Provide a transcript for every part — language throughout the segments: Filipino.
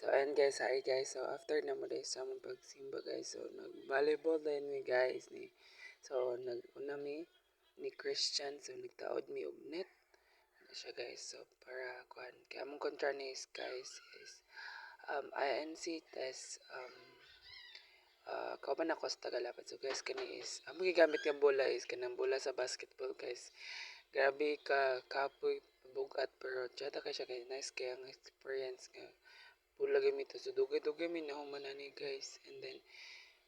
ayan guys, hi guys. So, after na mo dahil sa among pagsimba guys, so, nag-volleyball din mi guys. So, nag-una mi ni Christian, so, nagtaod mi og net. Ano siya guys, so, para, kuhan. Kaya among kontra ni guys is, INC test, kauban ako sa Tagalapat. So, guys, kani is, among gigamit yung bola is, kanang bola sa basketball guys. Grabe ka, kapoy, bugat, pero tiyata ka siya kay nice kaya ang experience nga pula gamit so dugay-dugay mi nahuman ani guys, and then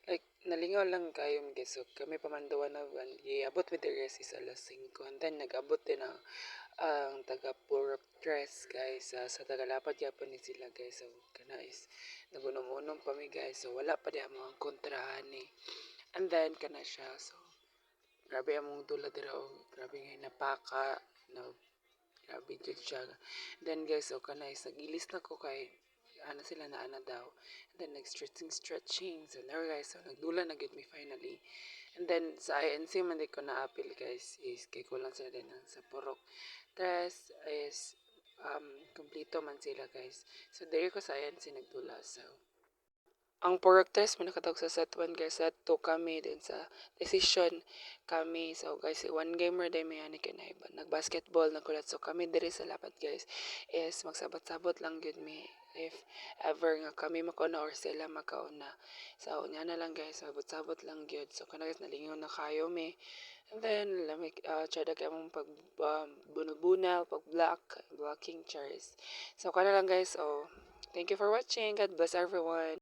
like nalingaw lang kayo guys, so kami pamandawa na iabot with the rest is alas 5, and then nag-abot din ang taga Purok Tres guys, sa Tagalapad yapon ni sila guys, so kana is nagunom-unom pa mi guys, so wala pa di ang mga kontrahan ni, and then kana siya, so grabe among dula dira, grabe nga napaka na grabe jud siya. Then guys, so kana is nagilis na ko kay ana sila na ana daw. And then stretching. So there guys, so nagdula na gid me finally. And then sa INC man di ko na appeal guys is kay kulang sila din sa Purok Tres is kompleto man sila guys. So there ko sa INC nagdula. So ang pork test mo nakatawag sa set 1 guys, set 2 kami din sa decision kami. So guys, one gamer din may ani kanay nag-basketball nagulat. So kami diri sa lapat guys is magsabot-sabot lang gyud mi if ever nga kami makauna or sila makauna. So unya na lang guys, sabot-sabot lang gyud. So kana guys nalingaw na kayo mi. And then lamig tiyada kay mong pag bunal pag blocking chairs. So kana lang guys. So thank you for watching. God bless everyone.